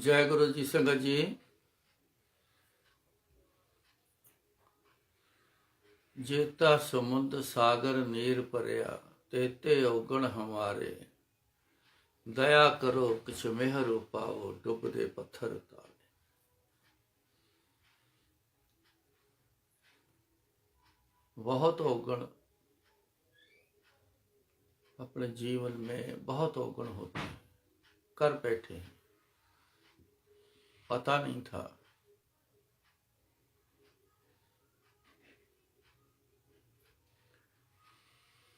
जय गुरु जी संगत जी। जेता समुद्र सागर नीर भरिया, तेते औगण हमारे। दया करो किछ मेहर उपाओ, डुबदे पत्थर ताले। बहुत औगण अपने जीवन में बहुत औगण होते हैं, कर बैठे हैं, पता नहीं था।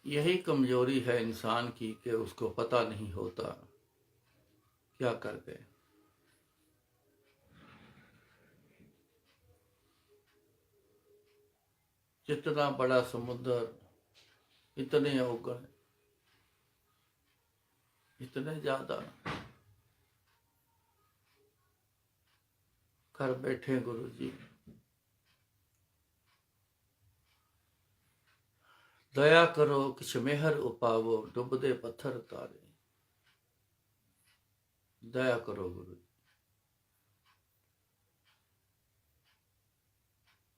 यही कमजोरी है इंसान की कि उसको पता नहीं होता क्या कर गए। जितना बड़ा समुद्र, इतने औगण, इतने ज्यादा कर बैठे गुरु जी। दया करो किछ मेहर उपावो, डुबदे पत्थर तारे। दया करो गुरु जी,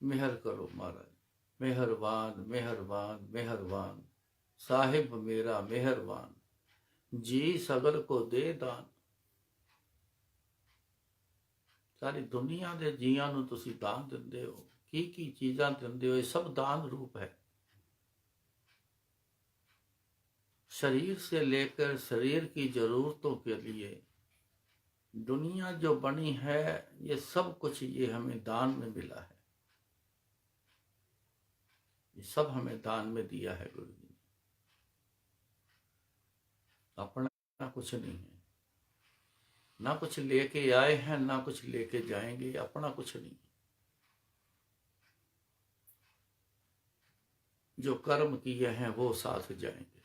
मेहर करो महाराज। मेहरबान मेहरबान मेहरबान, साहिब मेरा मेहरबान, जी सगल को दे दान। सारी दुनिया के जीआं नूं तुसीं दान दिंदे हो, की चीज़ां दिंदे हो, ये सब दान रूप है। शरीर से लेकर शरीर की जरूरतों के लिए दुनिया जो बनी है, ये सब कुछ ये हमें दान में मिला है। ये सब हमें दान में दिया है गुरु जी ने। अपना कुछ नहीं है, ना कुछ लेके आए हैं ना कुछ लेके जाएंगे, अपना कुछ नहीं। जो कर्म किए हैं वो साथ जाएंगे,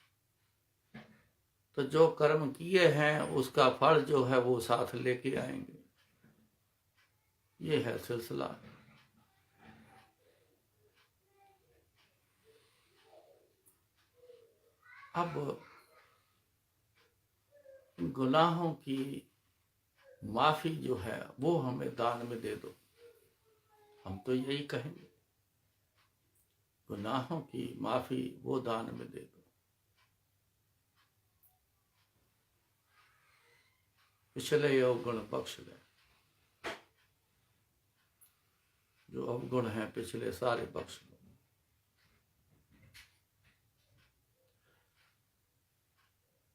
तो जो कर्म किए हैं उसका फल जो है वो साथ लेके आएंगे। ये है सिलसिला। अब गुनाहों की माफी जो है वो हमें दान में दे दो, हम तो यही कहेंगे। गुनाहों की माफी वो दान में दे दो। पिछले अवगुण बख्श ले, जो अवगुण हैं पिछले सारे बख्श लो।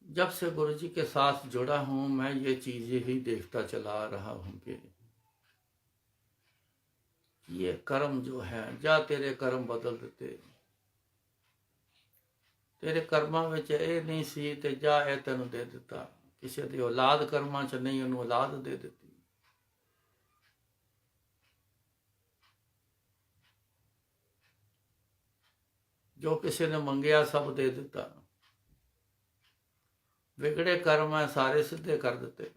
जब से गुरु जी के साथ जुड़ा हूं, मैं ये चीजें ही देखता चला रहा हूं कि ये कर्म जो है, जा तेरे कर्म बदल देते। तेरे कर्मां विच ਇਹ नहीं सी ते जा ਇਹ ਤੈਨੂੰ दे ਦਿੱਤਾ। ਕਿਸੇ ਦੀ औलाद कर्मां च नहीं, ਉਹਨੂੰ औलाद दे ਦਿੱਤੀ। जो किसी ने मंगया सब दे ਦਿੱਤਾ। ਵਿਗੜੇ कर्म है सारे सीधे कर ਦਿੱਤੇ।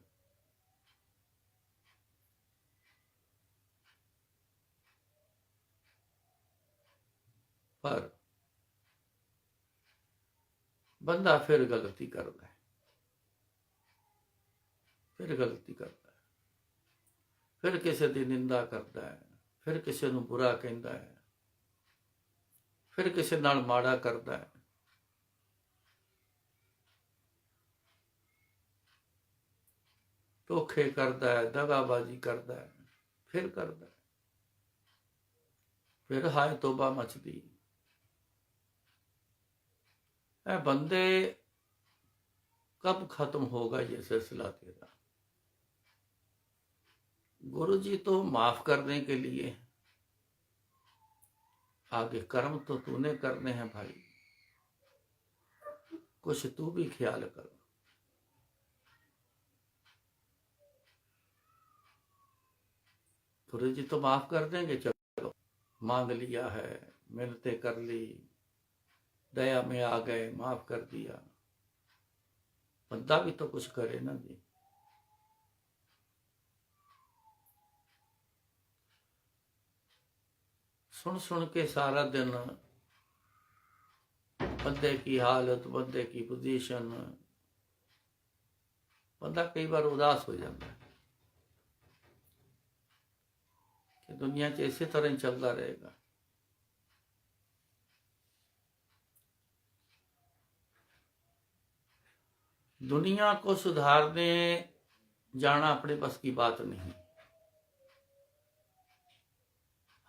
पर बंदा फिर गलती करता है, फिर गलती करता है, फिर किसी की निंदा करता है, फिर किसी को बुरा कहता है, फिर किसी नाल माड़ा करता है। धोखे करता है, दगाबाजी करता है, फिर करता है, फिर हाय तोबा मचदी। ऐ बंदे कब खत्म होगा ये सिलसिला तेरा? गुरु जी तो माफ करने के लिए, आगे कर्म तो तूने करने हैं भाई, कुछ तू भी ख्याल कर। गुरु जी तो माफ कर देंगे, चलो मांग लिया है, मिन्नतें कर ली, दया में आ गए, माफ कर दिया। बंदा भी तो कुछ करे ना जी। सुन सुन के सारा दिन बंदे की हालत, बंदे की पोजीशन, बंदा कई बार उदास हो जाता है। कि दुनिया च इसे तरह ही चलता रहेगा। दुनिया को सुधारने जाना अपने बस की बात नहीं।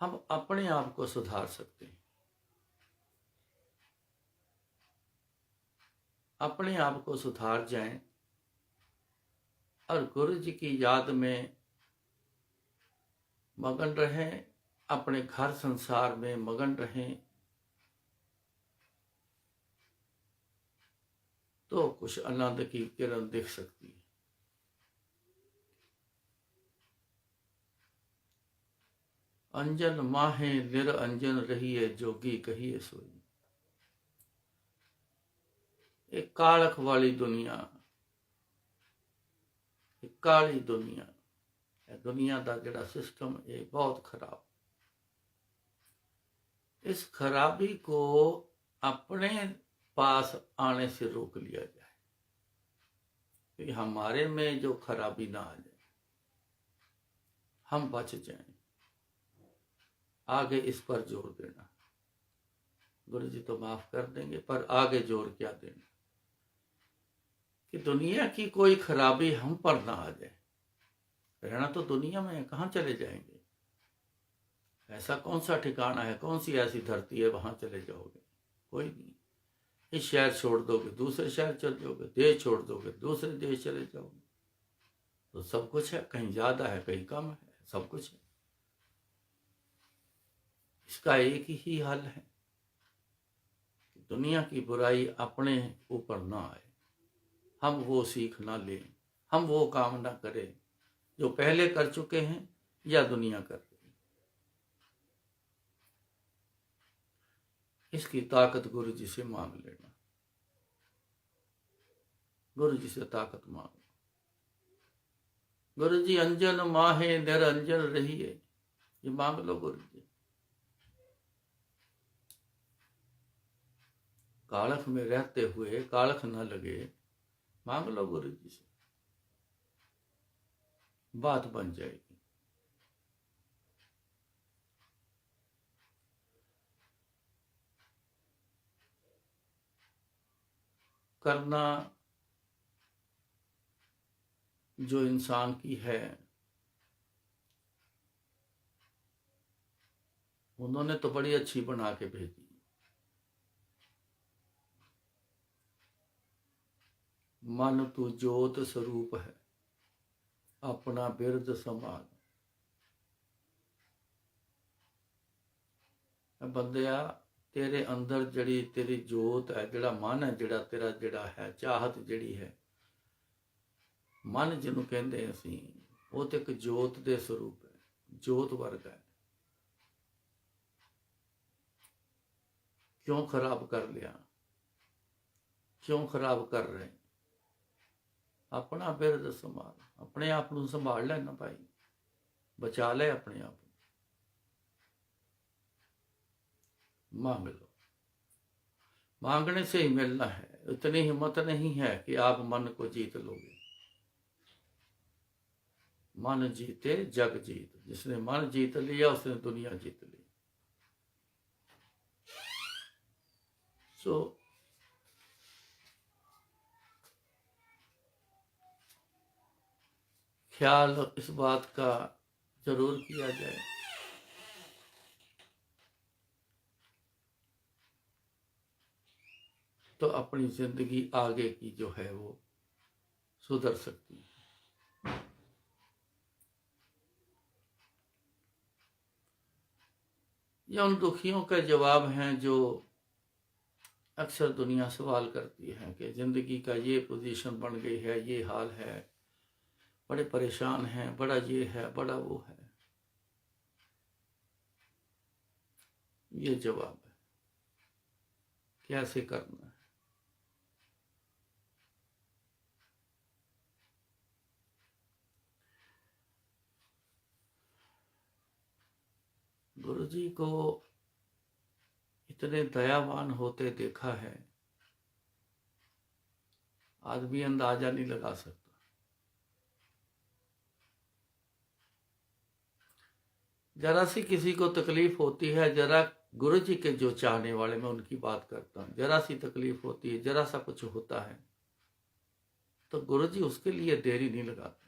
हम अपने आप को सुधार सकते हैं। अपने आप को सुधार जाएं और गुरु जी की याद में मगन रहें, अपने घर संसार में मगन रहें, तो कुछ आनंद की किरण दिख सकती है। अंजन माहे निरंजन रहिए जोगी कहिए सोई। एक कालख वाली दुनिया, एक काली दुनिया, दुनिया का जिहड़ा सिस्टम है बहुत खराब। इस खराबी को अपने पास आने से रोक लिया जाए कि हमारे में जो खराबी ना आ जाए, हम बच जाएं। आगे इस पर जोर देना। गुरु जी तो माफ कर देंगे, पर आगे जोर क्या देना कि दुनिया की कोई खराबी हम पर ना आ जाए। रहना तो दुनिया में है, कहाँ चले जाएंगे? ऐसा कौन सा ठिकाना है, कौन सी ऐसी धरती है वहां चले जाओगे? कोई नहीं। इस शहर छोड़ दोगे दूसरे शहर चले जाओगे, देश छोड़ दोगे दूसरे देश चले जाओगे, तो सब कुछ है, कहीं ज्यादा है कहीं कम है, सब कुछ है। इसका एक ही हल है कि दुनिया की बुराई अपने ऊपर ना आए, हम वो सीख ना लें, हम वो काम ना करें जो पहले कर चुके हैं या दुनिया कर रही है। इसकी ताकत गुरु जी से मांग लेना। गुरु जी से ताकत मांगो। गुरु जी अंजन माहे निरंजन रहिए, ये मांग लो गुरु जी। कालख में रहते हुए कालख न लगे, मांग लो गुरु जी से, बात बन जाएगी। करना जो इंसान की है, उन्होंने तो बड़ी अच्छी बना के भेजी। मन तू जोत स्वरूप है, अपना बिरद संभाल। बंदिया, तेरे अंदर जड़ी तेरी जोत है, जड़ा मन है, जड़ा तेरा जड़ा है चाहत जड़ी है, मन जिन्हों कहते असी, वो तो एक जोत दे स्वरूप है, जोत वर्ग है। क्यों खराब कर लिया? क्यों खराब कर रहे? अपना बिरद संभाल, अपने आप को संभाल लेना भाई, बचा ले अपने आप। मांग लो, मांगने से ही मिलना है। इतनी हिम्मत नहीं है कि आप मन को जीत लोगे। मन जीते जग जीत, जिसने मन जीत लिया उसने दुनिया जीत ली। सो ख्याल इस बात का जरूर किया जाए तो अपनी जिंदगी आगे की जो है वो सुधर सकती है। ये उन दुखियों के जवाब हैं जो अक्सर दुनिया सवाल करती है कि जिंदगी का ये पोजीशन बन गई है, ये हाल है, बड़े परेशान हैं, बड़ा ये है, बड़ा वो है। ये जवाब है, कैसे करना है। गुरु जी को इतने दयावान होते देखा है, आदमी अंदाजा नहीं लगा सकता। जरा सी किसी को तकलीफ होती है, जरा गुरु जी के जो चाहने वाले, मैं उनकी बात करता हूँ, जरा सी तकलीफ होती है, जरा सा कुछ होता है तो गुरु जी उसके लिए देरी नहीं लगाते।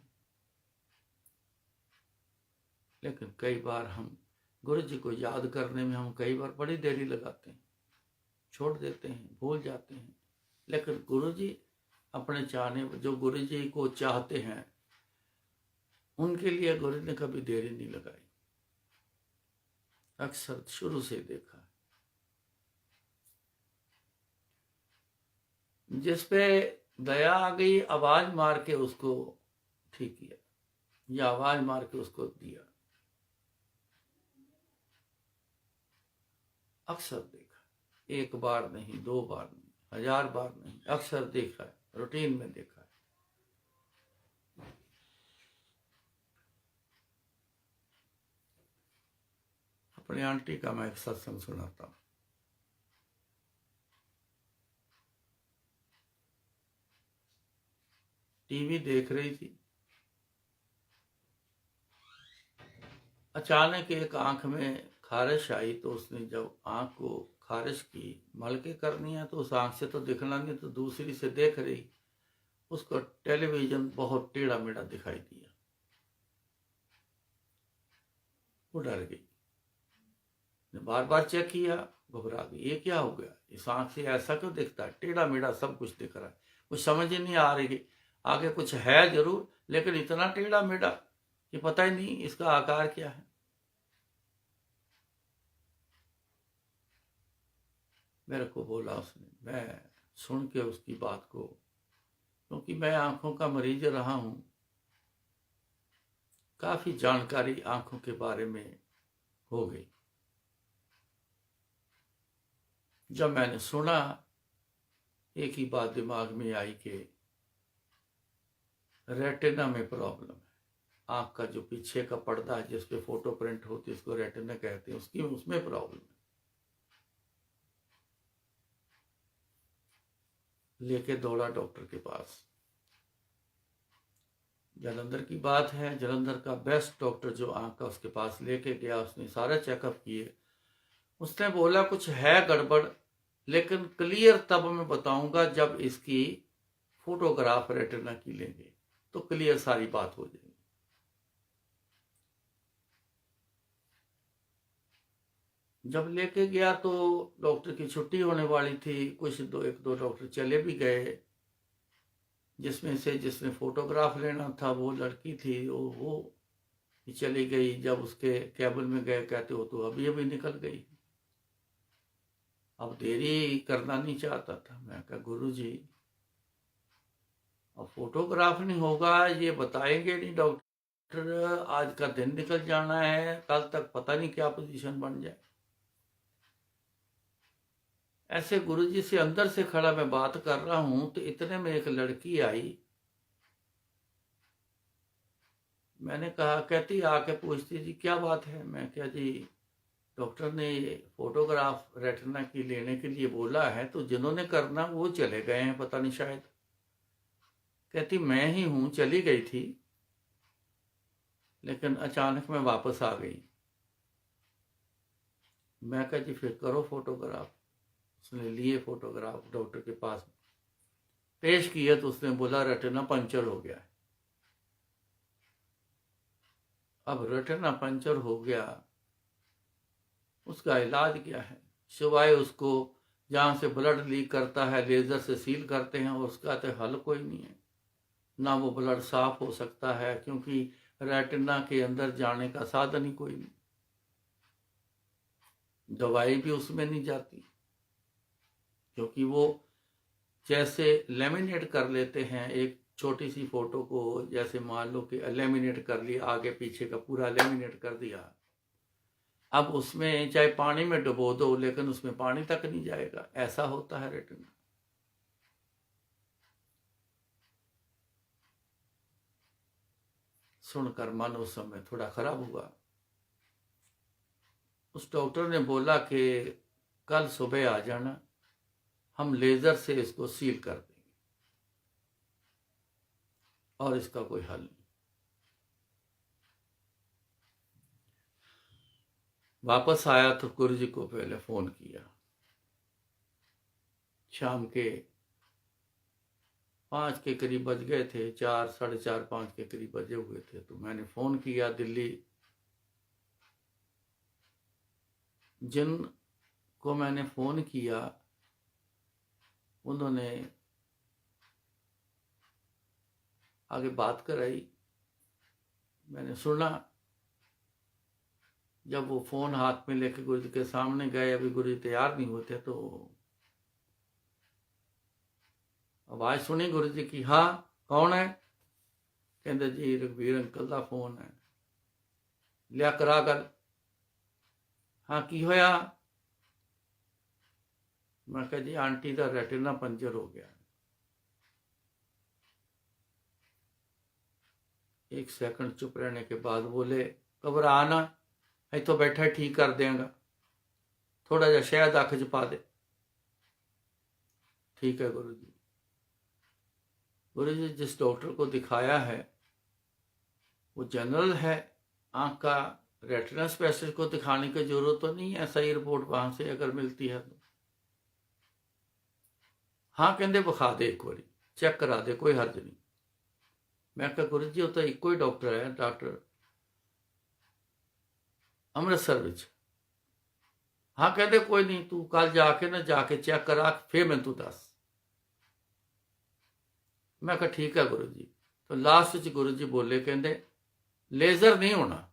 लेकिन कई बार हम गुरु जी को याद करने में हम कई बार बड़ी देरी लगाते हैं, छोड़ देते हैं, भूल जाते हैं। लेकिन गुरु जी अपने चाहने, जो गुरु जी को चाहते हैं, उनके लिए गुरु ने कभी देरी नहीं लगाई। अक्सर शुरू से देखा, जिस पे दया आ गई आवाज मार के उसको ठीक किया, या आवाज मार के उसको दिया। अक्सर देखा, एक बार नहीं, दो बार नहीं, 1000 बार नहीं, अक्सर देखा है, रूटीन में देखा है। अपनी आंटी का मैं एक सत्संग सुनाता हूँ। टीवी देख रही थी, अचानक एक आंख में खारिश आई, तो उसने जब आंख को खारिश की, मल के करनी है तो उस आंख से तो दिखना नहीं, तो दूसरी से देख रही, उसको टेलीविजन बहुत टेढ़ा मेढ़ा दिखाई दिया। वो डर गई, बार बार चेक किया, घबरा गई, ये क्या हो गया, इस आंख से ऐसा क्यों दिखता है, टेढ़ा मेढ़ा सब कुछ दिख रहा है, कुछ समझ ही नहीं आ रही, आगे कुछ है जरूर लेकिन इतना टेढ़ा मेढ़ा कि पता ही नहीं इसका आकार क्या है। मेरे को बोला उसने, मैं सुन के उसकी बात को, क्योंकि मैं आंखों का मरीज रहा हूं, काफी जानकारी आंखों के बारे में हो गई। जब मैंने सुना, एक ही बात दिमाग में आई कि रेटिना में प्रॉब्लम है, आंख का जो पीछे का पर्दा है जिस पे फोटो प्रिंट होती है उसको रेटिना कहते हैं, उसमें प्रॉब्लम है। लेके दौड़ा डॉक्टर के पास। जलंधर की बात है, जलंधर का बेस्ट डॉक्टर जो आंख का, उसके पास लेके गया, उसने सारे चेकअप किए। उसने बोला कुछ है गड़बड़, लेकिन क्लियर तब मैं बताऊंगा जब इसकी फोटोग्राफ रेटिना की लेंगे, तो क्लियर सारी बात हो जाएगी। जब लेके गया तो डॉक्टर की छुट्टी होने वाली थी, एक दो डॉक्टर चले भी गए, जिसमें से जिसने फोटोग्राफ लेना था वो लड़की थी, वो चली गई। जब उसके केबिन में गए, कहते हो तो अभी अभी निकल गई। अब देरी करना नहीं चाहता था। मैं कहा गुरु जी अब फोटोग्राफ नहीं होगा, ये बताएंगे नहीं डॉक्टर, आज का दिन निकल जाना है, कल तक पता नहीं क्या पोजीशन बन जाए। ऐसे गुरुजी से अंदर से खड़ा मैं बात कर रहा हूं, तो इतने में एक लड़की आई। मैंने कहा, कहती आके पूछती जी क्या बात है। मैं क्या जी डॉक्टर ने फोटोग्राफ रेटिना की लेने के लिए बोला है, तो जिन्होंने करना वो चले गए हैं, पता नहीं शायद। कहती मैं ही हूं, चली गई थी लेकिन अचानक मैं वापस आ गई। मैं कहा जी फिर करो फोटोग्राफ। उसने लिए फोटोग्राफ, डॉक्टर के पास पेश किया, तो उसने बोला रेटिना पंचर हो गया है। अब रेटिना पंचर हो गया, उसका इलाज क्या है, सिवाय उसको जहां से ब्लड लीक करता है लेजर से सील करते हैं, उसका तो हल कोई नहीं है। ना वो ब्लड साफ हो सकता है, क्योंकि रेटिना के अंदर जाने का साधन ही कोई नहीं, दवाई भी उसमें नहीं जाती, क्योंकि वो जैसे लेमिनेट कर लेते हैं एक छोटी सी फोटो को, जैसे मान लो कि लेमिनेट कर लिया, आगे पीछे का पूरा लेमिनेट कर दिया, अब उसमें चाहे पानी में डुबो दो लेकिन उसमें पानी तक नहीं जाएगा, ऐसा होता है रेटिना। सुनकर मन उस समय थोड़ा खराब हुआ। उस डॉक्टर ने बोला कि कल सुबह आ जाना, हम लेजर से इसको सील कर देंगे और इसका कोई हल नहीं। वापस आया तो गुरुजी को पहले फ़ोन किया। शाम के 5 के करीब बज गए थे, 4, साढ़े 4, 5 के करीब बजे हुए थे। तो मैंने फ़ोन किया दिल्ली। जिन को मैंने फ़ोन किया उन्होंने आगे बात कराई, मैंने सुना। जब वो फ़ोन हाथ में लेके गुरुजी के सामने गए, अभी गुरुजी तैयार नहीं होते, तो आवाज़ सुनी गुरुजी की, हाँ कौन है? कहते जी रघुवीर अंकल का फोन है, लिया करा गल। हाँ की होया? मैं कहा जी आंटी का रेटिना पंचर हो गया। एक सेकंड चुप रहने के बाद बोले, घबरा ना, इतो बैठा ठीक कर देंगा, थोड़ा जा शहद अख च पा दे। ठीक है गुरु जी। गुरु जी जिस डॉक्टर को दिखाया है वो जनरल है, आँख का रेटिना स्पेशलिस्ट को दिखाने की जरूरत तो नहीं है, सही रिपोर्ट वहां से अगर मिलती है तो। हाँ कहते विखा दे, एक बार चेक करा दे, कोई हर्ज नहीं। मैं कहा गुरु जी वो तो एक ही डॉक्टर है, डॉक्टर अमृतसर विच। हाँ कहते कोई नहीं, तू कल जाके ना जाके चेक करा, फिर मैं तू दस। मैं कहा ठीक है गुरु जी। तो लास्ट च गुरु जी बोले, कहते लेजर नहीं होना।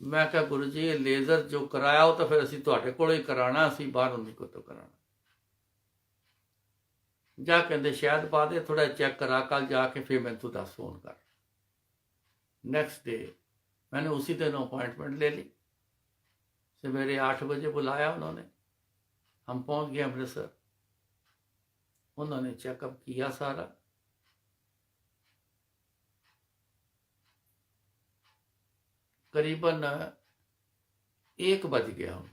मैं कहा गुरु जी लेजर जो कराया हो तो फिर असी तुहाडे कोलों ही कराना, असी बाहरों नहीं कोई तो कराना। जा कहते शायद पा दे, थोड़ा चेक करा, कल जाके फिर मैं तू दस फोन कर। नेक्स्ट डे मैंने उसी दिन अपॉइंटमेंट ले ली। सवेरे 8 बजे बुलाया उन्होंने, हम पहुंच गए अमृतसर। उन्होंने चेकअप किया सारा। करीबन 1 बज गया हम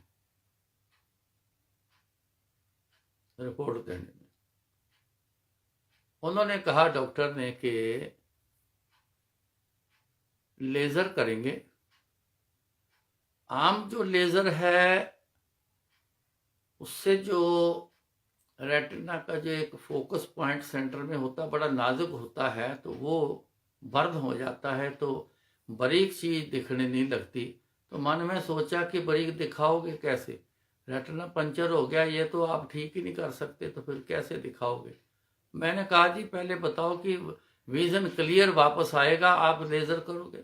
रिपोर्ट देने में। उन्होंने कहा डॉक्टर ने कि लेजर करेंगे। आम जो लेजर है उससे जो रेटिना का जो एक फोकस पॉइंट सेंटर में होता है बड़ा नाजुक होता है, तो वो बर्द हो जाता है, तो बारीक चीज दिखने नहीं लगती। तो मन में सोचा कि बारीक दिखाओगे कैसे, रेटिना पंचर हो गया, ये तो आप ठीक ही नहीं कर सकते, तो फिर कैसे दिखाओगे? मैंने कहा जी पहले बताओ कि विजन क्लियर वापस आएगा, आप लेजर करोगे?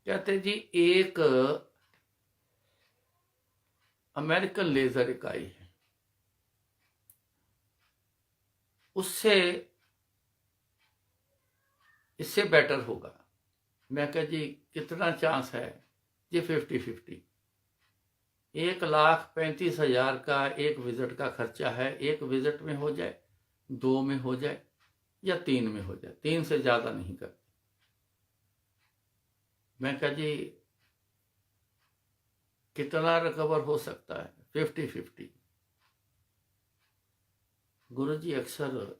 कहते जी एक अमेरिकन लेजर इकाई है, उससे इससे बेटर होगा। मैं कहा जी कितना चांस है? जी 50-50। 1,35,000 का एक विजिट का खर्चा है। एक विजिट में हो जाए, 2 में हो जाए या 3 में हो जाए, 3 से ज्यादा नहीं करते। मैं कहा जी कितना रिकवर हो सकता है? 50-50। गुरु जी अक्सर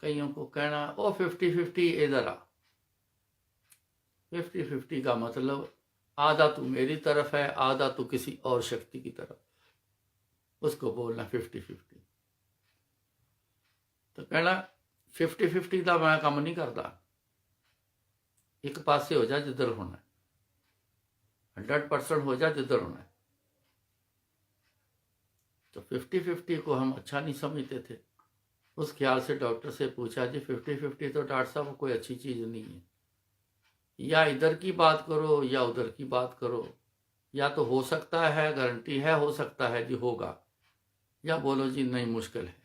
कईयों को कहना, ओ 50-50 इधर आ। 50-50 का मतलब आधा तू मेरी तरफ है, आधा तू किसी और शक्ति की तरफ, उसको बोलना 50-50। तो कहना 50-50 का मैं काम नहीं करता, एक पासे हो जा जिधर होना है, 100% हो जा जिधर होना है। तो 50-50 को हम अच्छा नहीं समझते थे। उस ख्याल से डॉक्टर से पूछा, जी 50-50 तो डॉक्टर साहब कोई अच्छी चीज नहीं है, या इधर की बात करो या उधर की बात करो, या तो हो सकता है, गारंटी है, हो सकता है जी होगा, या बोलो जी नहीं मुश्किल है।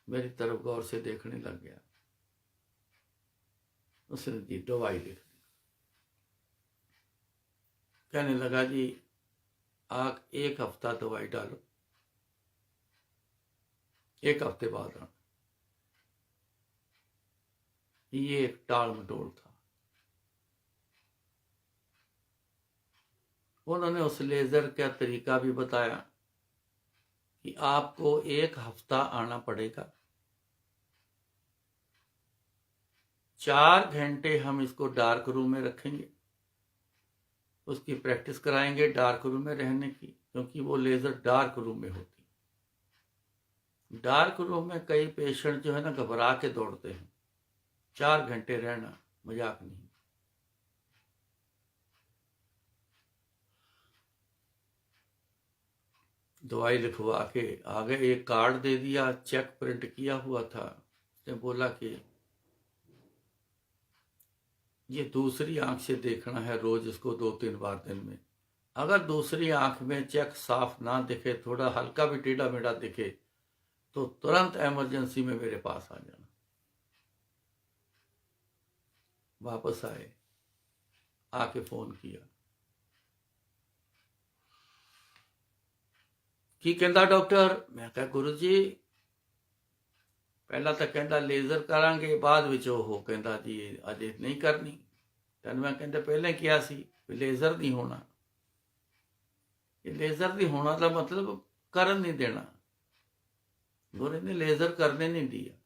मेरी तरफ गौर से देखने लग गया। उसने जी दवाई लिख दी। कहने लगा जी आप 1 हफ्ता दवाई डालो, 1 हफ्ते बाद आना। ये एक टाल मटोल था। उन्होंने उस लेजर का तरीका भी बताया कि आपको 1 हफ्ता आना पड़ेगा, 4 घंटे हम इसको डार्क रूम में रखेंगे, उसकी प्रैक्टिस कराएंगे डार्क रूम में रहने की, क्योंकि वो लेज़र डार्क रूम में होती। डार्क रूम में कई पेशेंट जो है ना घबरा के दौड़ते हैं। 4 घंटे रहना मजाक नहीं। दवाई लिखवा के आगे एक कार्ड दे दिया, चेक प्रिंट किया हुआ था। उसने बोला कि ये दूसरी आंख से देखना है, रोज इसको 2-3 बार दिन में। अगर दूसरी आंख में चेक साफ ना दिखे, थोड़ा हल्का भी टेढ़ा मेढ़ा दिखे, तो तुरंत इमरजेंसी में मेरे पास आ जाना। वापस आए, आके फोन किया की कहता डॉक्टर। मैं कहा गुरु जी पहला तो कहता लेजर करांगे, बाद विच हो कहता जी अजे नहीं करनी। तन मैं कहता पहले किया सी लेजर नहीं होना। ये लेजर नहीं होना का मतलब करन नहीं देना। गुरु ने लेजर करने नहीं दिया,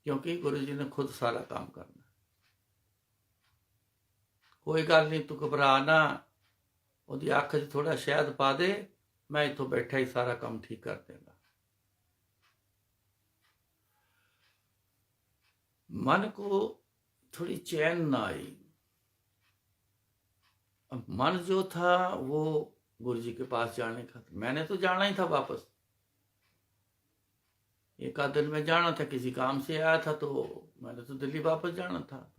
क्योंकि गुरु जी ने खुद सारा काम करना। कोई गल नहीं, तू घबरा ना, ਉਹਦੀ ਅੱਖ 'ਚ थोड़ा शहद पा दे, मैं इतों बैठा ही सारा काम ठीक कर देगा। मन को थोड़ी चैन ना आई। अब मन जो था वो गुरु जी के पास जाने का, मैंने तो जाना ही था वापस। एक आध दिन में जाना था, किसी काम से आया था, तो मैंने तो दिल्ली वापस जाना था।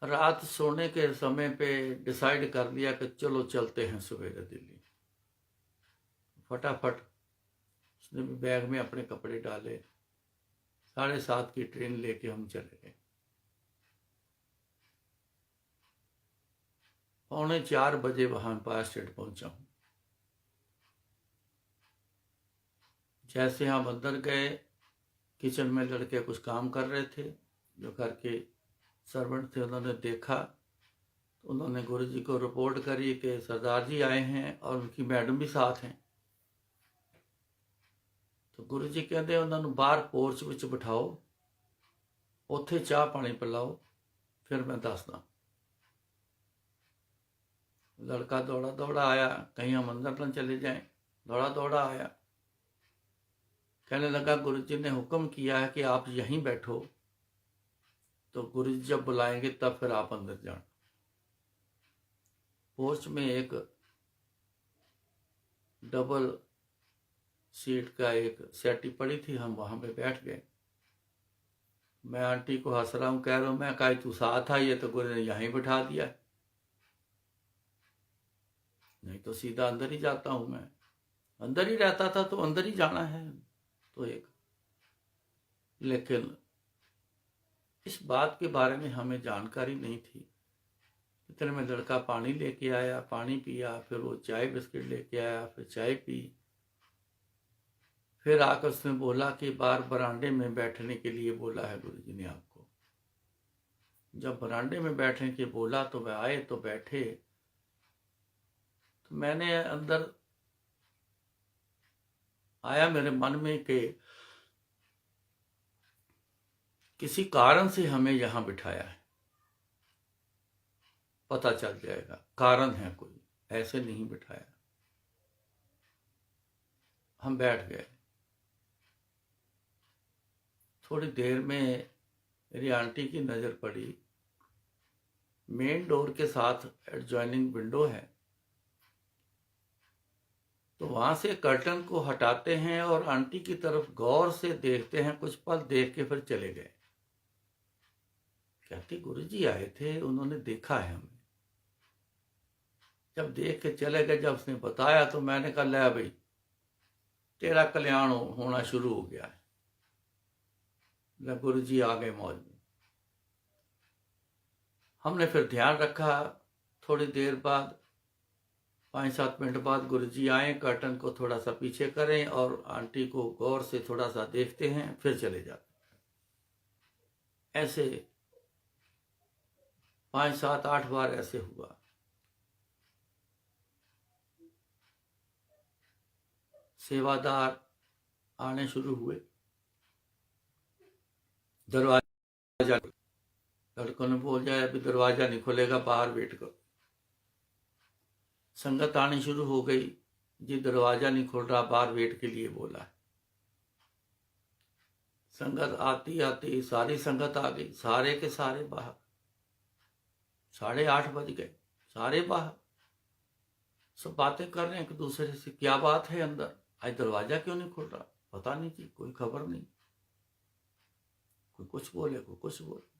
रात सोने के समय पे डिसाइड कर लिया कि चलो चलते हैं सवेरे दिल्ली। फटाफट उसने भी बैग में अपने कपड़े डाले, 7:30 की ट्रेन लेके हम चले गए। 3:45 बजे वहां एम्पायर स्टेट पहुंचा हूं। जैसे हम अंदर गए, किचन में लड़के कुछ काम कर रहे थे, जो घर के सर्वेंट थे, उन्होंने देखा तो उन्होंने गुरु जी को रिपोर्ट करी कि सरदार जी आए हैं और उनकी मैडम भी साथ हैं। तो गुरु जी कहते उन्होंने बाहर पोर्च विच बिठाओ, उत्थे चाह पानी पिलाओ, फिर मैं दसदा। लड़का दौड़ा दौड़ा आया, कहीं हम अंदर न चले जाएं, दौड़ा दौड़ा आया। कहने लगा गुरु जी ने हुक्म किया है कि आप यहीं बैठो, तो गुरु जी जब बुलाएंगे तब फिर आप अंदर जाना। पोर्च में एक डबल सीट का एक सेटी पड़ी थी, हम वहां पे बैठ गए। मैं आंटी को हंस रहा हूं, कह रहा हूं मैं कहा तू साथ आई है तो गुरु ने यहीं बिठा दिया, नहीं तो सीधा अंदर ही जाता हूं। मैं अंदर ही रहता था, तो अंदर ही जाना है। तो एक लेकिन इस बात के बारे में हमें जानकारी नहीं थी। इतने में लड़का पानी लेके आया, पानी पिया, फिर वो चाय बिस्किट लेके आया, फिर चाय पी। फिर आकर उसने बोला कि बाहर बरांडे में बैठने के लिए बोला है गुरु जी ने आपको। जब बरांडे में बैठने के बोला तो वह आए तो बैठे। तो मैंने अंदर आया मेरे मन में कि किसी कारण से हमें यहां बिठाया है, पता चल जाएगा, कारण है कोई, ऐसे नहीं बिठाया। हम बैठ गए। थोड़ी देर में मेरी आंटी की नज़र पड़ी, मेन डोर के साथ एडजॉइनिंग विंडो है, तो वहां से कर्टन को हटाते हैं और आंटी की तरफ गौर से देखते हैं। कुछ पल देख के फिर चले गए। कहते गुरुजी आए थे, उन्होंने देखा है हमें। जब देख के चले गए, जब उसने बताया तो मैंने कहा ले भाई तेरा कल्याण होना शुरू हो गया है। गुरुजी आ गए मौज में। हमने फिर ध्यान रखा। थोड़ी देर बाद 5-7 मिनट बाद गुरुजी आए, कर्टन को थोड़ा सा पीछे करें और आंटी को गौर से थोड़ा सा देखते हैं, फिर चले जाते। ऐसे 5-7-8 बार ऐसे हुआ। सेवादार आने शुरू हुए। दरवाजा, लड़कों ने बोला अभी दरवाजा नहीं खुलेगा, बाहर वेट करो। संगत आनी शुरू हो गई, जी दरवाजा नहीं खुल रहा, बाहर वेट के लिए बोला है। संगत आती आती सारी संगत आ गई, सारे के सारे बाहर। 8:30 बज गए, सारे बाहर। सब बातें कर रहे हैं एक दूसरे से, क्या बात है अंदर, आज दरवाजा क्यों नहीं खुल रहा, पता नहीं जी, कोई खबर नहीं। कोई कुछ बोले, कोई कुछ बोले।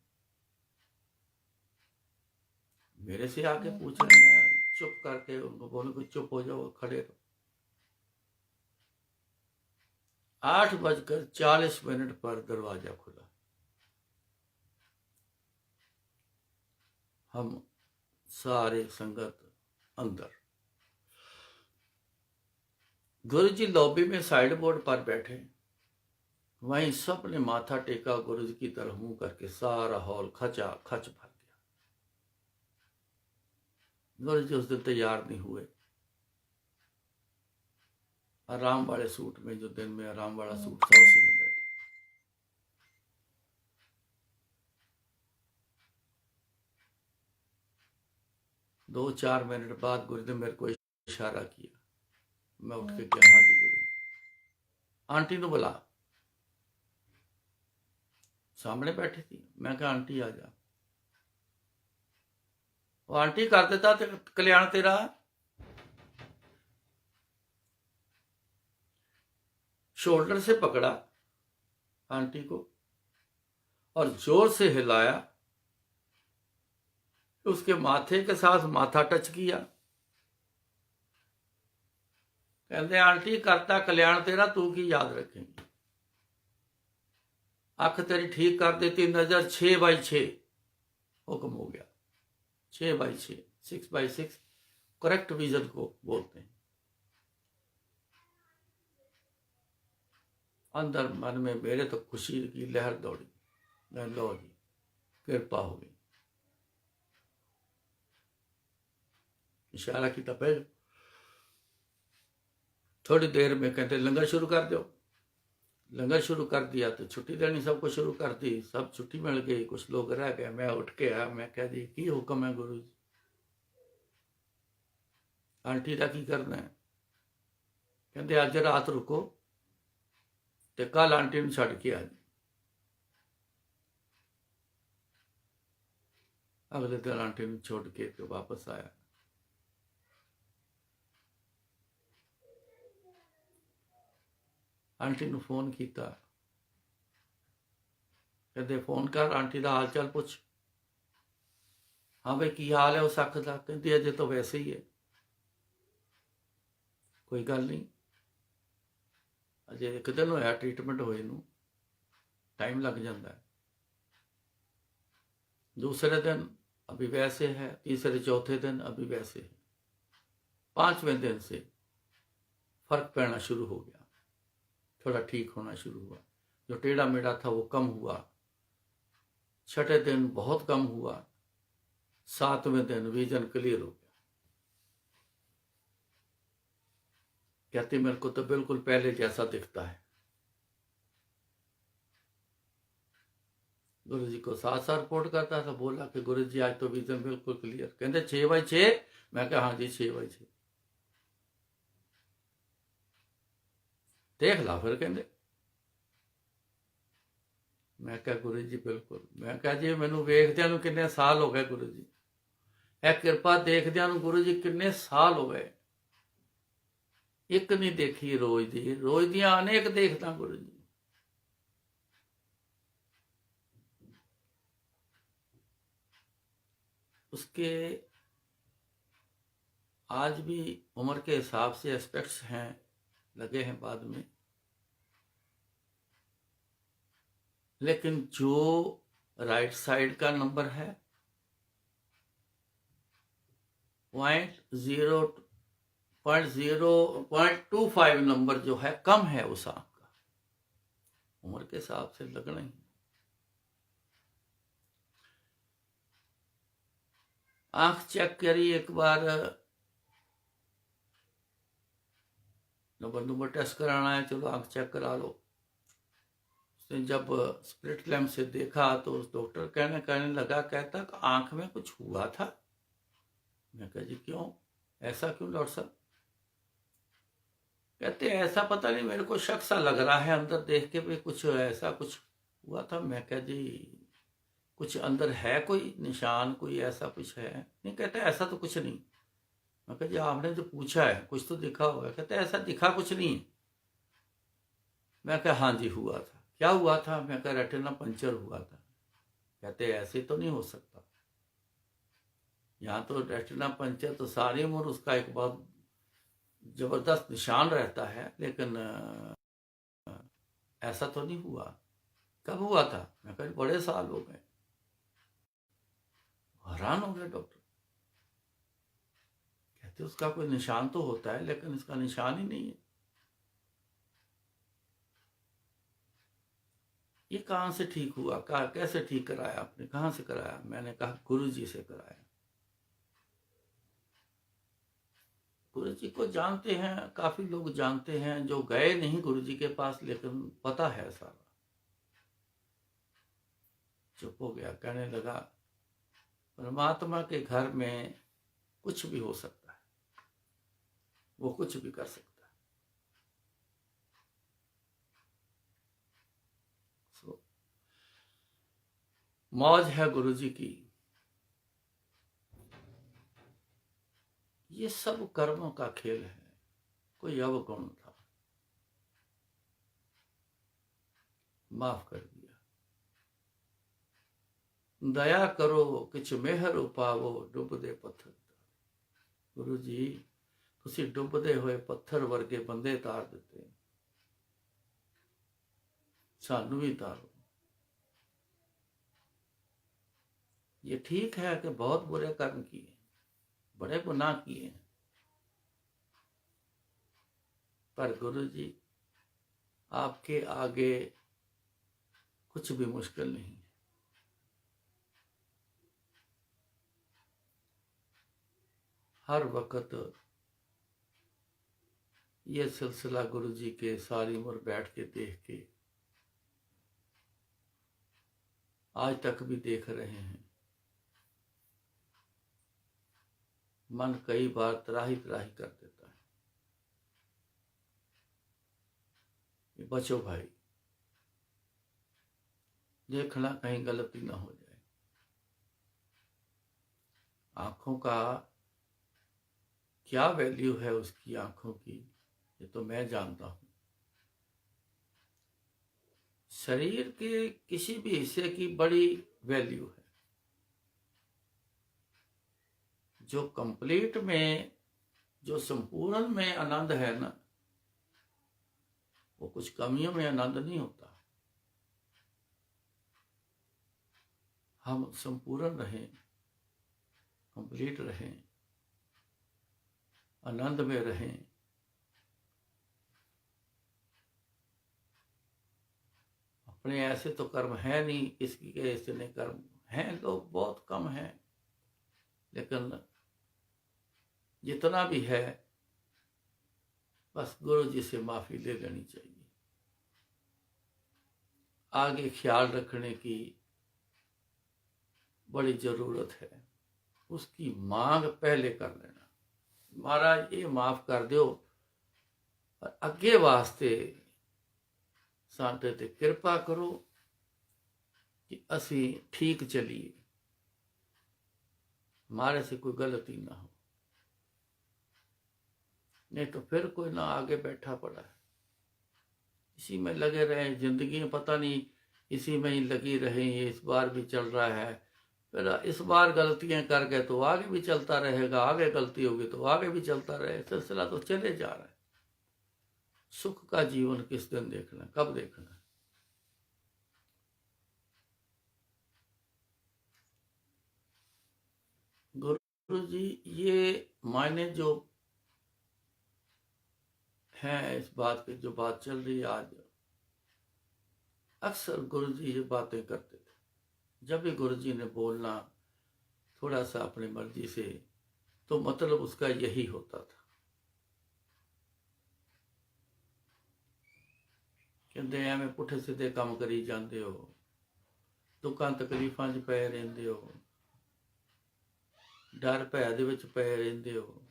मेरे से आके पूछ रहे, मैं चुप करके उनको बोलूं कि चुप हो जाओ, खड़े रहो। 8:40 पर दरवाजा खुला। हम सारे संगत अंदर। गुरु जी लॉबी में साइड बोर्ड पर बैठे, वहीं सब ने माथा टेका गुरु जी की तरफ मुंह करके। सारा हॉल खचा खच भर गया। गुरु जी उस दिन तैयार नहीं हुए, आराम वाले सूट में, जो दिन में आराम वाला सूट था उसी में बैठे। दो 4 मिनट बाद गुरु ने मेरे को इशारा किया। मैं उठ के क्या, हाँ जी गुरु जी। आंटी ने बुला, सामने बैठी थी। मैं कहा आंटी आ जा। वो आंटी कर देता तो कल्याण तेरा। शोल्डर से पकड़ा आंटी को और जोर से हिलाया, उसके माथे के साथ माथा टच किया। कहते आंटी करता कल्याण तेरा, तू की याद रखेंगी। अख तेरी ठीक कर देती, नजर 6x6 हुक्म हो गया। 6x6, 6x6 करेक्ट विजन को बोलते हैं। अंदर मन में मेरे तो खुशी की लहर दौड़ी। लो जी, कृपा हो गई। इशारा की तपे। थोड़ी देर में कहते लंगर शुरू कर दो। लंगर शुरू कर दिया तो छुट्टी देनी सबको शुरू कर दी। सब छुट्टी मिल गई, कुछ लोग रह गए। मैं उठ के आया, मैं कह दी की हुक्म है गुरु जी, आंटी का की करना है। कहते अज रात रुको ते कल आंटी नूं छड्ड के आ जी। अगले दिन आंटी नूं छोड़ के तो वापस आया। आंटी नूं फोन किया, कहते फोन कर आंटी का हाल चाल पुछ। हाँ भाई की हाल है उस अख का? कहती अजे तो वैसे ही है, कोई गल नहीं, अजे 1 दिन होया ट्रीटमेंट होए नूं, टाइम लग जाता है। दूसरे दिन अभी वैसे है, तीसरे चौथे दिन अभी वैसे है, 5वें दिन से फर्क पैना शुरू हो गया, थोड़ा ठीक होना शुरू हुआ। जो टेढ़ा मेढ़ा था वो कम हुआ। 6ठे दिन बहुत कम हुआ। 7वें दिन विजन क्लियर हो गया। कहती मेरे को तो बिल्कुल पहले जैसा दिखता है। गुरु जी को साथ साथ रिपोर्ट करता था। बोला कि गुरु जी आज तो विजन बिल्कुल क्लियर। कहते 6x6। मैं कहा हाँ जी 6x6 देख ला फिर। कहते मैं क्या गुरु जी बिल्कुल। मैं कहा जी मैनू वेखदियां नूं किन्ने साल हो गए गुरु जी, यह कृपा देखदियां नूं गुरु जी किन्ने साल हो गए। एक नहीं देखी रोज दी, रोज दियां अनेक देखदा गुरु जी। उसके आज भी उम्र के हिसाब से एस्पेक्ट्स हैं, लगे हैं बाद में, लेकिन जो राइट साइड का नंबर है 0.25 नंबर जो है कम है उस आंख का, उम्र के हिसाब से लगना ही। आंख चेक करी एक बार, नंबर टेस्ट कराना है, चलो आंख चेक करा लो। उसने जब स्प्लिट लैम्प से देखा तो उस डॉक्टर कहने लगा, कहता आंख में कुछ हुआ था। मैं कहा जी क्यों, ऐसा क्यों डॉक्टर साहब? कहते ऐसा पता नहीं, मेरे को शक सा लग रहा है, अंदर देख के भी कुछ ऐसा कुछ हुआ था। मैं कहा जी कुछ अंदर है, कोई निशान, कोई ऐसा कुछ है? नहीं, कहते ऐसा तो कुछ नहीं। मैं कहा जी आपने जो पूछा है कुछ तो दिखा होगा। कहते ऐसा दिखा कुछ नहीं है। मैं कहा हाँ जी हुआ था। क्या हुआ था? मैं कहा रेटिना पंचर हुआ था। कहते ऐसे तो नहीं हो सकता, यहाँ तो रेटिना पंचर तो सारी उम्र उसका एक बहुत जबरदस्त निशान रहता है, लेकिन ऐसा तो नहीं हुआ। कब हुआ था? मैं कहा बड़े साल हो गए। हैरान हो गए डॉक्टर। कहते उसका कोई निशान तो होता है, लेकिन इसका निशान ही नहीं है। ये कहाँ से ठीक हुआ? कैसे ठीक कराया आपने? कहाँ से कराया? मैंने कहा गुरु जी से कराया। गुरु जी को जानते हैं, काफी लोग जानते हैं जो गए नहीं गुरु जी के पास, लेकिन पता है सारा। चुप हो गया, कहने लगा परमात्मा के घर में कुछ भी हो सकता है, वो कुछ भी कर सकता है। मौज है गुरु जी की। ये सब कर्मों का खेल है। कोई अवगुण था, माफ कर दिया। दया करो किछ मेहर उपावो, डुबदे पत्थर। गुरु जी तुसी डुबदे हुए पत्थर वर्गे बंदे तार दिते, सानू भी तारो। ये ठीक है कि बहुत बुरे कर्म किए, बड़े गुनाह किए, पर गुरु जी आपके आगे कुछ भी मुश्किल नहीं है। हर वक्त ये सिलसिला गुरु जी के सारी उम्र बैठ के देख के आज तक भी देख रहे हैं। मन कई बार त्राही त्राही कर देता है। बचो भाई, देखना कहीं गलती ना हो जाए। आंखों का क्या वैल्यू है, उसकी आंखों की, ये तो मैं जानता हूं। शरीर के किसी भी हिस्से की बड़ी वैल्यू है। जो कंप्लीट में, जो संपूर्ण में आनंद है ना, वो कुछ कमियों में आनंद नहीं होता। हम संपूर्ण रहें, कंप्लीट रहें, आनंद में रहें। अपने ऐसे तो कर्म है नहीं, किसी के ऐसे नहीं कर्म हैं, लोग बहुत कम हैं, लेकिन जितना भी है बस गुरु जी से माफी ले लेनी चाहिए। आगे ख्याल रखने की बड़ी जरूरत है। उसकी मांग पहले कर लेना, महाराज ये माफ कर दो, और अगे वास्ते साडे ते कृपा करो कि असी ठीक चलिए, हमारे से कोई गलती ना हो। नहीं तो फिर कोई ना आगे बैठा पड़ा है, इसी में लगे रहे जिंदगी में, पता नहीं इसी में ही लगी रहे। इस बार भी चल रहा है, फिर इस बार गलतियां कर गए तो आगे भी चलता रहेगा, आगे गलती होगी तो आगे भी चलता रहे, सिलसिला तो चले जा रहा है। सुख का जीवन किस दिन देखना, कब देखना? गुरु जी ये मायने जो हैं इस बात की, जो बात चल रही है आज, अक्सर गुरु जी ये बातें करते थे। जब भी गुरु जी ने बोलना थोड़ा सा अपनी मर्जी से, तो मतलब उसका यही होता था। ਕਹਿੰਦੇ ਐਵੇਂ ਪੁੱਠੇ ਸਿੱਧੇ ਕੰਮ ਕਰੀ ਜਾਂਦੇ ਹੋ, ਦੁੱਖਾਂ ਤਕਲੀਫਾਂ 'ਚ ਪਏ ਰਹਿੰਦੇ ਹੋ, ਡਰ ਭੈ ਦੇ ਵਿੱਚ ਪਏ ਰਹਿੰਦੇ ਹੋ,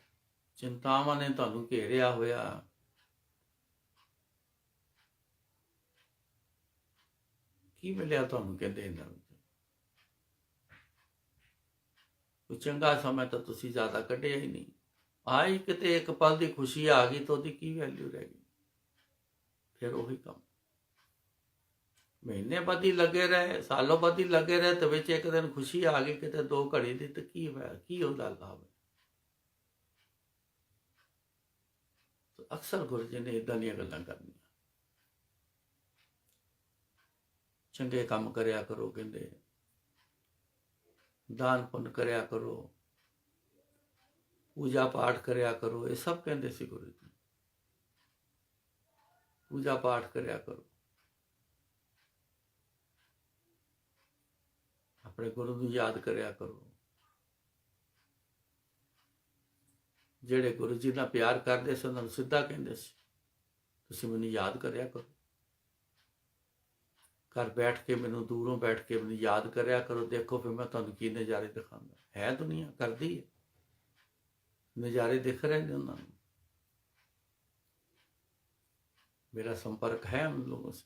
ਚਿੰਤਾਵਾਂ ਨੇ ਤੁਹਾਨੂੰ ਘੇਰਿਆ ਹੋਇਆ। ਕੀ ਮਿਲਿਆ ਤੁਹਾਨੂੰ? ਕਹਿੰਦੇ ਇਹਨਾਂ ਵਿੱਚ ਕੋਈ ਚੰਗਾ ਸਮਾਂ ਤਾਂ ਤੁਸੀਂ ਜ਼ਿਆਦਾ ਕੱਢਿਆ ਹੀ ਨਹੀਂ। ਆਈ ਕਿਤੇ ਇੱਕ ਪਲ ਦੀ ਖੁਸ਼ੀ ਆ ਗਈ ਤਾਂ ਉਹਦੀ ਕੀ ਵੈਲਿਊ ਰਹਿ ਗਈ? ਫਿਰ ਉਹੀ ਕੰਮ ਮਹੀਨੇ ਬਾਅਦ ਲੱਗੇ ਰਹੇ, ਸਾਲੋਂ ਬਾਅਦ ਲੱਗੇ ਰਹੇ, ਤੇ ਵਿੱਚ ਇੱਕ ਦਿਨ ਖੁਸ਼ੀ ਆ ਗਈ ਕਿਤੇ 2 ਘੜੀ ਦੀ, ਤੇ ਕੀ ਹੋਇਆ? ਕੀ ਉਹਦਾ ਲਾਭ ਹੈ? ਅਕਸਰ ਗੁਰੂ ਜੀ ਨੇ ਇਦਾਂ ਦੀਆਂ ਗੱਲਾਂ ਕਰਨੀਆਂ। ਚੰਗੇ ਕੰਮ ਕਰਿਆ ਕਰੋ, ਕਹਿੰਦੇ ਦਾਨ ਪੁੰਨ ਕਰਿਆ ਕਰੋ, ਪੂਜਾ ਪਾਠ ਕਰਿਆ ਕਰੋ, ਇਹ ਸਭ ਕਹਿੰਦੇ ਸੀ ਗੁਰੂ ਜੀ। ਪੂਜਾ ਪਾਠ ਕਰਿਆ ਕਰੋ, ਆਪਣੇ ਗੁਰੂ ਨੂੰ ਯਾਦ ਕਰਿਆ ਕਰੋ। ਜਿਹੜੇ ਗੁਰੂ ਜੀ ਨਾਲ ਪਿਆਰ ਕਰਦੇ ਸੀ ਉਹਨਾਂ ਨੂੰ ਸਿੱਧਾ ਕਹਿੰਦੇ ਸੀ, ਤੁਸੀਂ ਮੈਨੂੰ ਯਾਦ ਕਰਿਆ ਕਰੋ, ਘਰ ਬੈਠ ਕੇ ਮੈਨੂੰ, ਦੂਰੋਂ ਬੈਠ ਕੇ ਮੈਨੂੰ ਯਾਦ ਕਰਿਆ ਕਰੋ, ਦੇਖੋ ਫਿਰ ਮੈਂ ਤੁਹਾਨੂੰ ਕੀ ਨਜ਼ਾਰੇ ਦਿਖਾਉਂਦਾ। ਹੈ ਦੁਨੀਆ ਕਰਦੀ ਹੈ, ਨਜ਼ਾਰੇ ਦਿਖ ਰਹੇ ਨੇ ਉਹਨਾਂ ਨੂੰ। मेरा संपर्क है उन लोगों से,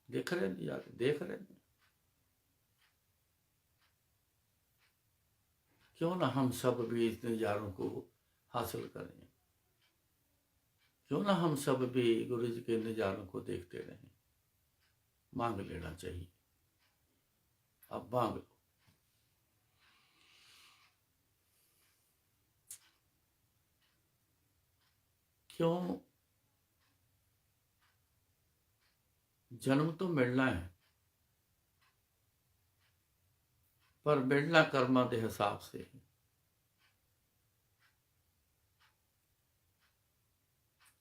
देख रहे हैं यार, देख रहे हैं। क्यों ना हम सब भी इस नज़ारों को हासिल करें, क्यों ना हम सब भी गुरु जी के नज़ारों को देखते रहें। मांग लेना चाहिए, अब मांग लो। क्यों? जन्म तो मिलना है, पर मिलना कर्मां के हिसाब से है।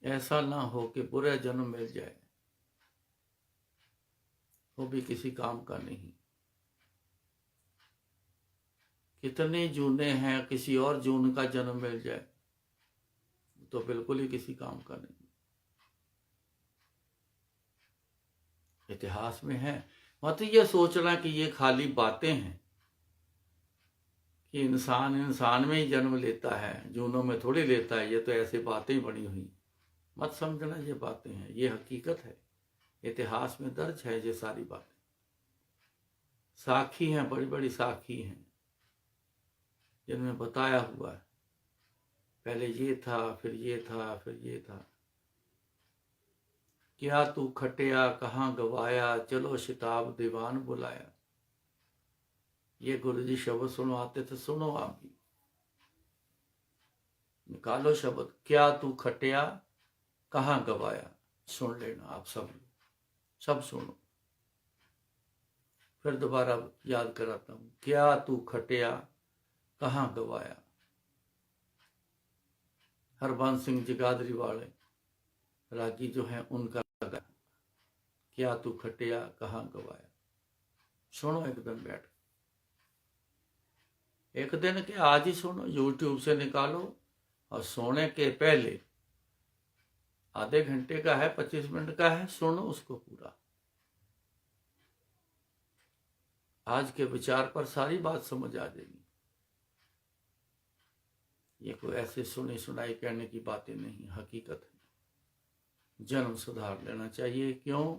ऐसा ना हो कि बुरा जन्म मिल जाए, वो भी किसी काम का नहीं। कितने जूने हैं, किसी और जून का जन्म मिल जाए तो बिल्कुल ही किसी काम का नहीं। इतिहास में है। मत ये सोचना कि ये खाली बातें हैं कि इंसान इंसान में ही जन्म लेता है, जूनों में थोड़ी लेता है। ये तो ऐसे बातें बनी हुई, मत समझना ये बातें हैं, ये हकीकत है। इतिहास में दर्ज है ये सारी बातें, साखी हैं, बड़ी बड़ी साखी हैं जिनमें बताया हुआ है। पहले ये था, फिर ये था, फिर ये था। क्या तू खटिया कहाँ गवाया, चलो शिताब दीवान बुलाया। ये गुरु जी शब्द सुनवाते थे, सुनो आप भी, निकालो शब्द। क्या तू खटिया कहाँ गवाया, सुन लेना आप सब सुनो। फिर दोबारा याद कराता हूं। क्या तू खटिया कहाँ गवाया। हरबंस सिंह जगाधरी वाले रागी जो हैं उनका लगा, क्या तू खटिया कहाँ गवाया। सुनो एक दिन बैठ, एक दिन के आज ही सुनो, यूट्यूब से निकालो और सोने के पहले आधे घंटे का है, 25 मिनट का है, सुनो उसको पूरा। आज के विचार पर सारी बात समझ आ जाएगी। ये कोई ऐसे सुनी सुनाई कहने की बातें नहीं, हकीकत है। जन्म सुधार लेना चाहिए। क्यों?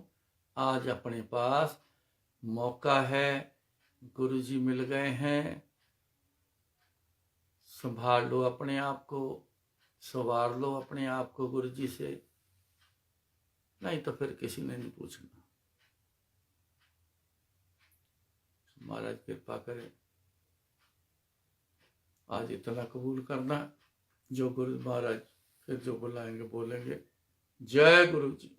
आज अपने पास मौका है, गुरुजी मिल गए हैं। संभाल लो अपने आप को, संवार लो अपने आप को गुरुजी से, नहीं तो फिर किसी ने नहीं पूछना। महाराज कृपा करें, आज इतना कबूल करना। जो गुरु महाराज फिर जो बुलाएंगे बोलेंगे। जय गुरु जी।